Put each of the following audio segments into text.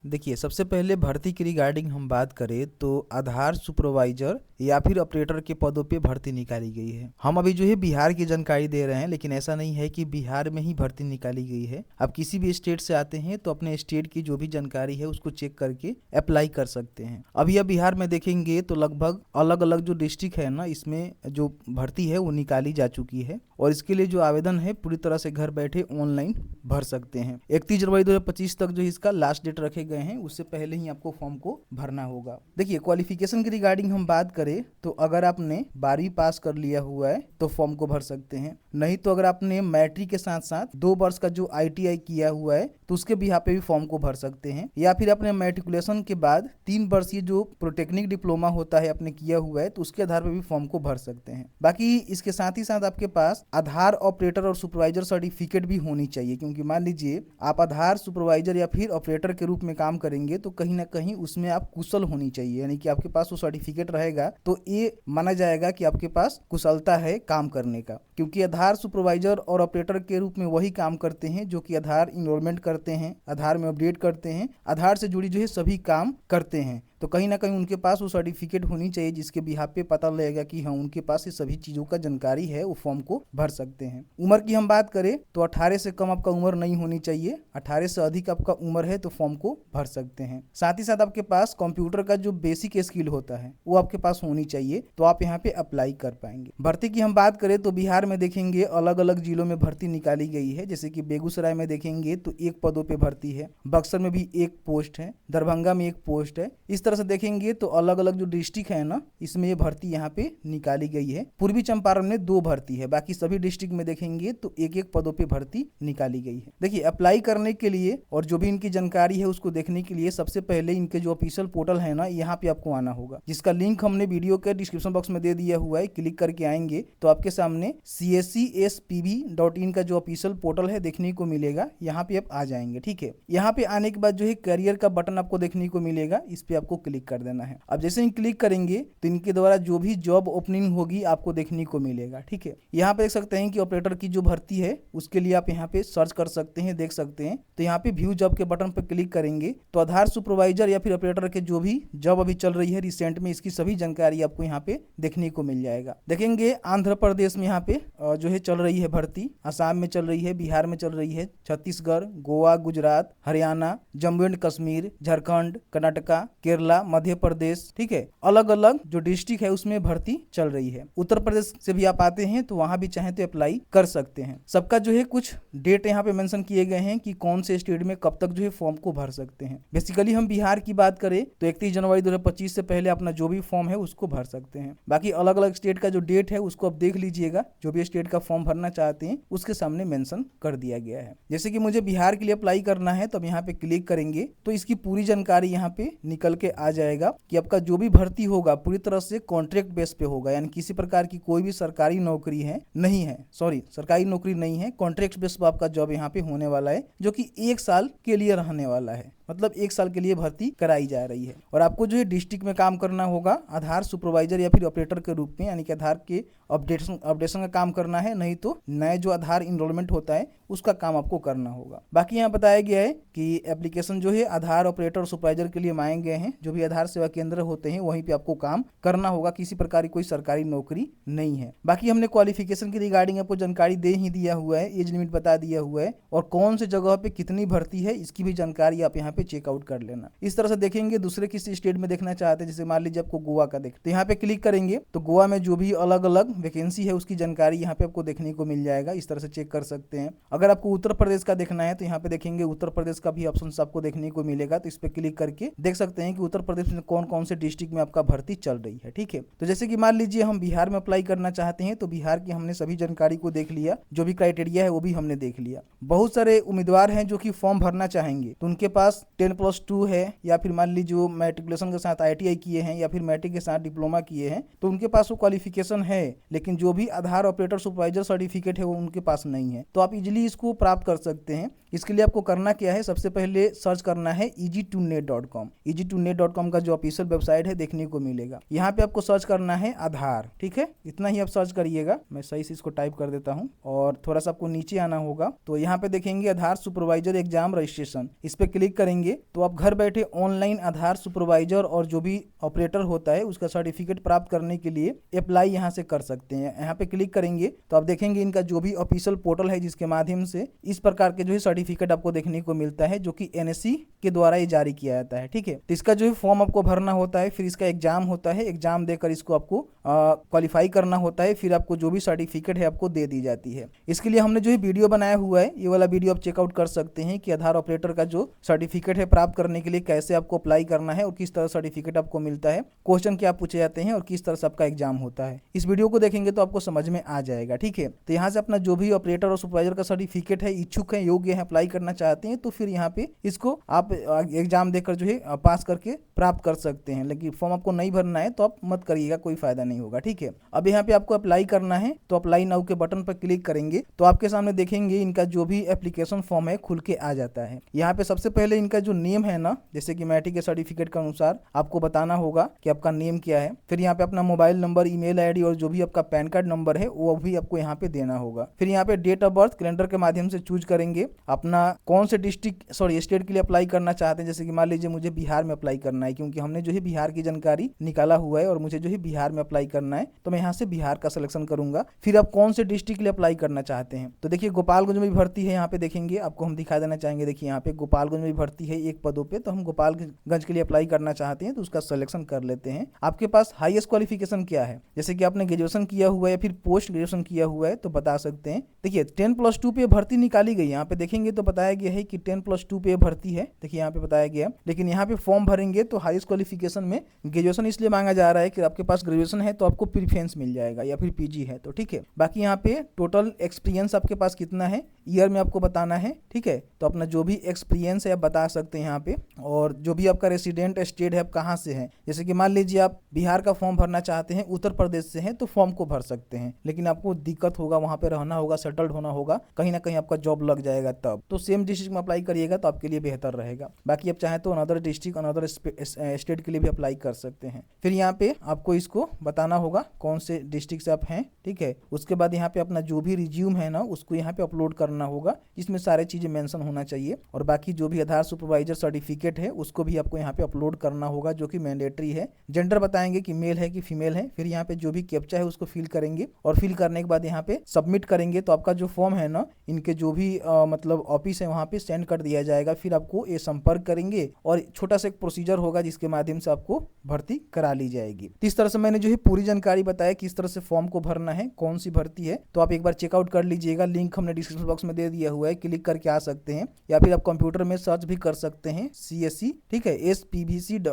देखिए, सबसे पहले भर्ती की रिगार्डिंग हम बात करें तो आधार सुपरवाइजर या फिर ऑपरेटर के पदों पे भर्ती निकाली गई है। हम अभी जो है बिहार की जानकारी दे रहे हैं, लेकिन ऐसा नहीं है कि बिहार में ही भर्ती निकाली गई है। आप किसी भी स्टेट से आते हैं तो अपने स्टेट की जो भी जानकारी है उसको चेक करके अप्लाई कर सकते हैं। अभी आप बिहार में देखेंगे तो लगभग अलग अलग जो डिस्ट्रिक्ट है ना, इसमें जो भर्ती है वो निकाली जा चुकी है और इसके लिए जो आवेदन है पूरी तरह से घर बैठे ऑनलाइन भर सकते हैं। 31 जनवरी 2025 तक जो इसका लास्ट डेट रखे गए हैं, उससे पहले ही आपको फॉर्म को भरना होगा। देखिए, क्वालिफिकेशन की रिगार्डिंग हम बात करें तो अगर आपने 12वीं पास कर लिया हुआ है तो फॉर्म को भर सकते हैं। नहीं तो अगर आपने मैट्रिक के साथ साथ 2 वर्ष का जो ITI किया हुआ है तो उसके भी यहाँ पे भी फॉर्म को भर सकते हैं। या फिर अपने मैट्रिकुलेशन के बाद 3 वर्षीय जो प्रोटेक्निक डिप्लोमा होता है आपने किया हुआ है तो उसके आधार पर भी फॉर्म को भर सकते हैं। बाकी इसके साथ ही साथ आपके पास आधार ऑपरेटर और सुपरवाइजर सर्टिफिकेट भी होनी चाहिए, क्योंकि मान लीजिए आप आधार सुपरवाइजर या फिर ऑपरेटर के रूप में काम करेंगे तो कहीं ना कहीं उसमें आप कुशल होनी चाहिए, यानी कि आपके पास वो सर्टिफिकेट रहेगा तो ये माना जाएगा कि आपके पास कुशलता है काम करने का। क्योंकि आधार सुपरवाइजर और ऑपरेटर के रूप में वही काम करते हैं जो कि आधार इनरोलमेंट करते हैं, आधार में अपडेट करते हैं, आधार से जुड़ी जो है सभी काम करते हैं। तो कहीं ना कहीं उनके पास वो सर्टिफिकेट होनी चाहिए जिसके बिहाफ पे पता लगेगा कि हाँ उनके पास ये सभी चीज़ों का जानकारी है, वो फॉर्म को भर सकते हैं। उम्र की हम बात करें तो 18 से कम आपका उम्र नहीं होनी चाहिए, 18 से अधिक आपका उम्र है तो फॉर्म को भर सकते हैं। साथ ही साथ आपके पास कंप्यूटर का जो बेसिक स्किल होता है वो आपके पास होनी चाहिए, तो आप यहाँ पे अप्लाई कर पाएंगे। भर्ती की हम बात करें तो बिहार में देखेंगे अलग अलग जिलों में भर्ती निकाली गई है। जैसे कि बेगूसराय में देखेंगे तो 1 पदों पे भर्ती है, बक्सर में भी 1 पोस्ट है, दरभंगा में 1 पोस्ट है। इस तरह से देखेंगे तो अलग अलग जो डिस्ट्रिक्ट है ना, इसमें ये भर्ती यहाँ पे निकाली गई है। पूर्वी चंपारण में 2 भर्ती है, बाकी सभी डिस्ट्रिक्ट में देखेंगे तो 1-1 पदों पे भर्ती निकाली गई है। देखिए, अप्लाई करने के लिए और जो भी इनकी जानकारी है उसको देखने के लिए सबसे पहले इनके जो ऑफिशियल पोर्टल है ना, यहाँ पे आपको आना होगा, जिसका लिंक हमने वीडियो के डिस्क्रिप्शन बॉक्स में दे दिया हुआ है। क्लिक करके आएंगे तो आपके सामने CSCSPB.in का जो ऑफिशियल पोर्टल है देखने को मिलेगा। यहाँ पे आप आ जाएंगे। ठीक है, यहाँ पे आने के बाद जो है करियर का बटन आपको देखने को मिलेगा, इस पे आपको क्लिक कर देना है। अब जैसे ही क्लिक करेंगे तो इनके द्वारा जो भी जॉब ओपनिंग होगी आपको देखने को मिलेगा। ठीक है, यहाँ पे देख सकते हैं कि ऑपरेटर की जो भर्ती है उसके लिए आप यहाँ पे सर्च कर सकते हैं, देख सकते हैं। तो यहाँ पे व्यू जॉब के बटन पर क्लिक करेंगे तो आधार सुपरवाइजर या फिर ऑपरेटर के जो भी जॉब अभी चल रही है रिसेंट में, इसकी सभी जानकारी आपको यहाँ पे देखने को मिल जाएगा। देखेंगे आंध्र प्रदेश में यहाँ पे जो है चल रही है भर्ती, असम में चल रही है, बिहार में चल रही है, छत्तीसगढ़, गोवा, गुजरात, हरियाणा, जम्मू एंड कश्मीर, झारखंड, कर्नाटका, केरला, मध्य प्रदेश। ठीक है, अलग अलग जो डिस्ट्रिक्ट है उसमें भर्ती चल रही है। उत्तर प्रदेश से भी आप आते हैं तो वहां भी चाहे तो अप्लाई कर सकते हैं। सबका जो है कुछ डेट यहाँ पे मेंशन किए गए हैं कि कौन से स्टेट में कब तक जो है फॉर्म को भर सकते हैं। बेसिकली हम बिहार की बात करें तो 31 जनवरी 2025 से पहले अपना जो भी फॉर्म है उसको भर सकते हैं। बाकी अलग अलग स्टेट का जो डेट है उसको आप देख लीजिएगा, जो भी स्टेट का फॉर्म भरना चाहते हैं उसके सामने मेंशन कर दिया गया है। जैसे कि मुझे बिहार के लिए अप्लाई करना है तो अब यहाँ पे क्लिक करेंगे तो इसकी पूरी जानकारी यहाँ पे निकल के आ जाएगा कि आपका जो भी भर्ती होगा पूरी तरह से कॉन्ट्रैक्ट बेस पे होगा, यानी किसी प्रकार की कोई भी सरकारी नौकरी है नहीं है, सरकारी नौकरी नहीं है, कॉन्ट्रैक्ट बेस पे आपका जॉब यहाँ पे होने वाला है, जो कि 1 साल के लिए रहने वाला है। मतलब 1 साल के लिए भर्ती कराई जा रही है और आपको जो है डिस्ट्रिक्ट में काम करना होगा आधार सुपरवाइजर या फिर ऑपरेटर के रूप में, यानी कि आधार के अपडेशन का काम करना है, नहीं तो नए जो आधार इनरोलमेंट होता है उसका काम आपको करना होगा। बाकी यहाँ बताया गया है कि एप्लीकेशन जो है आधार ऑपरेटर और सुपरवाइजर के लिए मांगे गए हैं। जो भी आधार सेवा केंद्र होते हैं वहीं पे आपको काम करना होगा, किसी प्रकार की कोई सरकारी नौकरी नहीं है। बाकी हमने क्वालिफिकेशन की रिगार्डिंग आपको जानकारी दे ही दिया हुआ है, एज लिमिट बता दिया हुआ है और कौन से जगह पे कितनी भर्ती है इसकी भी जानकारी आप यहाँ पे चेकआउट कर लेना। इस तरह से देखेंगे दूसरे किसी स्टेट में देखना चाहते हैं, जैसे मान लीजिए आपको गोवा का देख, तो यहाँ पे क्लिक करेंगे तो गोवा में जो भी अलग अलग वैकेंसी है उसकी जानकारी यहाँ पे आपको देखने को मिल जाएगा। इस तरह से चेक कर सकते हैं। अगर आपको उत्तर प्रदेश का देखना है तो यहाँ पे देखेंगे उत्तर प्रदेश का भी ऑप्शन आपको देखने को मिलेगा, तो इस पे क्लिक करके देख सकते हैं कि उत्तर प्रदेश में कौन कौन से डिस्ट्रिक्ट में आपका भर्ती चल रही है। ठीक है, तो जैसे कि मान लीजिए हम बिहार में अप्लाई करना चाहते हैं तो बिहार की हमने सभी जानकारी को देख लिया, जो भी क्राइटेरिया है वो भी हमने देख लिया। बहुत सारे उम्मीदवार हैं जो कि फॉर्म भरना चाहेंगे तो उनके पास 10+2 है, या फिर मान लीजिए जो मैट्रिकुलेशन के साथ ITI किए हैं या फिर मैट्रिक के साथ डिप्लोमा किए हैं तो उनके पास वो क्वालिफिकेशन है, लेकिन जो भी आधार ऑपरेटर सुपरवाइजर सर्टिफिकेट है वो उनके पास नहीं है। तो आप इजीली इसको प्राप्त कर सकते हैं। इसके लिए आपको करना क्या है, सबसे पहले सर्च करना है easy2net.com। easy2net.com का जो ऑफिशियल वेबसाइट है देखने को मिलेगा। यहाँ पे आपको सर्च करना है आधार। ठीक है, इतना ही आप सर्च करिएगा। मैं सही से इसको टाइप कर देता हूँ और थोड़ा सा आपको नीचे आना होगा तो यहाँ पे देखेंगे आधार सुपरवाइजर एग्जाम रजिस्ट्रेशन, इस पे क्लिक करेंगे करेंगे तो आप घर बैठे ऑनलाइन आधार सुपरवाइजर और जो भी ऑपरेटर होता है उसका सर्टिफिकेट प्राप्त करने के लिए अप्लाई यहाँ से कर सकते हैं। यहाँ पे क्लिक करेंगे तो आप देखेंगे इनका जो भी ऑफिशियल पोर्टल है जिसके माध्यम से इस प्रकार के जो है सर्टिफिकेट आपको देखने को मिलता है, जो कि एनएससी के द्वारा ये जारी किया जाता है। ठीक है, तो इसका जो है फॉर्म आपको भरना होता है, फिर इसका एग्जाम होता है, एग्जाम देकर इसको आपको क्वालिफाई करना होता है, फिर आपको जो भी सर्टिफिकेट है आपको दे दी जाती है। इसके लिए हमने जो है वीडियो बनाया हुआ है, ये वाला वीडियो आप चेकआउट कर सकते हैं कि आधार ऑपरेटर का जो सर्टिफिकेट है प्राप्त करने के लिए कैसे आपको अप्लाई करना है और किस तरह सर्टिफिकेट आपको मिलता है, क्वेश्चन क्या पूछे जाते हैं और किस तरह से आपका एग्जाम होता है। इस वीडियो को देखेंगे तो आपको समझ में आ जाएगा। ठीक है, तो यहाँ से अपना जो भी ऑपरेटर और सुपरवाइजर का सर्टिफिकेट है, इच्छुक है, योग्य है, अप्लाई करना चाहते हैं तो फिर यहाँ पे इसको आप एग्जाम देकर जो है पास करके प्राप्त कर सकते हैं। लेकिन फॉर्म आपको नहीं भरना है तो आप मत करिएगा, कोई फायदा नहीं होगा। ठीक है, अब यहाँ पे आपको अप्लाई करना है तो अप्लाई नाउ के बटन पर क्लिक करेंगे तो आपके सामने देखेंगे इनका जो भी एप्लीकेशन फॉर्म है खुल के आ जाता है। यहाँ पे सबसे पहले इनका जो नेम है ना, जैसे कि मैट्रिक के सर्टिफिकेट के अनुसार आपको बताना होगा कि आपका नेम क्या है। फिर यहाँ पे अपना मोबाइल नंबर, ईमेल आईडी और जो भी आपका पैन कार्ड नंबर है वो भी आपको यहाँ पे देना होगा। फिर यहाँ पे डेट ऑफ बर्थ कैलेंडर के माध्यम से चूज करेंगे अपना कौन से डिस्ट्रिक्ट स्टेट के लिए अप्लाई करना चाहते हैं। जैसे कि मान लीजिए मुझे बिहार में अप्लाई करना है, क्योंकि हमने जो है बिहार की जानकारी निकाला हुआ है और मुझे जो है बिहार में अप्लाई करना है, तो मैं यहाँ से बिहार का सिलेक्शन करूंगा। फिर आप कौन से डिस्ट्रिक्ट के लिए अप्लाई करना चाहते हैं, तो देखिए गोपालगंज में भी भर्ती है, यहाँ पे देखेंगे आपको हम दिखा देना चाहेंगे। देखिए यहाँ पे गोपालगंज में भी भर्ती है एक पदों पे, तो हम गोपालगंज के लिए अप्लाई करना चाहते हैं तो उसका सिलेक्शन कर लेते हैं। आपके पास हाईएस्ट क्वालिफिकेशन क्या है, जैसे कि आपने ग्रेजुएशन किया हुआ है या फिर पोस्ट ग्रेजुएशन किया हुआ है तो बता सकते हैं। देखिए 10+2 पे भर्ती निकाली गई, यहाँ पे देखेंगे तो बताया गया है कि 10+2 पे भर्ती है। देखिए यहाँ पे बताया गया, लेकिन यहाँ पे फॉर्म भरेंगे तो हाईएस्ट क्वालिफिकेशन में ग्रेजुएशन इसलिए मांगा जा रहा है कि आपके पास ग्रेजुएशन है तो आपको प्रीफरेंस मिल जाएगा या फिर पीजी है तो। ठीक है, बाकी यहाँ पे टोटल एक्सपीरियंस आपके पास कितना है ईयर में आपको बताना है। ठीक है, तो अपना जो भी एक्सपीरियंस है आप बता सकते हैं यहाँ पे, और जो भी आपका रेसिडेंट स्टेट है आप कहाँ से हैं। जैसे कि मान लीजिए आप बिहार का फॉर्म भरना चाहते हैं, उत्तर प्रदेश से हैं तो फॉर्म को भर सकते हैं, लेकिन आपको दिक्कत होगा, वहाँ पे रहना होगा, सेटल्ड होना होगा, कहीं ना कहीं आपका जॉब लग जाएगा तब। तो सेम डिस्ट्रिक्ट में अप्लाई करिएगा तो आपके लिए बेहतर रहेगा। बाकी आप चाहें तो अनदर डिस्ट्रिक्ट, अनदर स्टेट के लिए भी अप्लाई कर सकते हैं। फिर यहाँ पे आपको इसको बताना होगा कौन से डिस्ट्रिक्ट से आप हैं। ठीक है, उसके बाद यहाँ पे अपना जो भी रिज्यूम है ना उसको यहाँ पे अपलोड करना होगा, जिसमें सारे चीजें मेंशन होना चाहिए। और बाकी जो भी आधार सुपरवाइजर सर्टिफिकेट है उसको भी आपको यहाँ पे अपलोड करना होगा, जो कि मैंडेटरी है। जेंडर बताएंगे कि मेल है कि फीमेल है। फिर यहाँ पे जो भी कैप्चा है उसको फिल करेंगे और फिल करने के बाद यहाँ पे सबमिट करेंगे तो आपका जो फॉर्म है ना इनके जो भी मतलब ऑफिस है वहाँ पे सेंड कर दिया जाएगा। फिर आपको ये संपर्क करेंगे और छोटा सा एक प्रोसीजर होगा जिसके माध्यम से आपको भर्ती करा ली जाएगी। इस तरह से मैंने जो है पूरी जानकारी बताया किस तरह से फॉर्म को भरना है, कौन सी भर्ती है, तो आप एक बार चेकआउट कर लीजिएगा। लिंक हमने डिस्क्रिप्शन बॉक्स में दे दिया हुआ है, क्लिक करके आ सकते हैं या फिर आप कंप्यूटर में सर्च भी कर सकते हैं CSE, ठीक है, spvd.in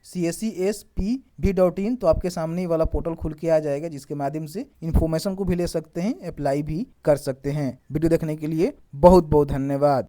CSESPV.in, तो आपके सामने वाला पोर्टल खुल के आ जाएगा जिसके माध्यम से इंफॉर्मेशन को भी ले सकते हैं, अप्लाई भी कर सकते हैं। वीडियो देखने के लिए बहुत बहुत धन्यवाद।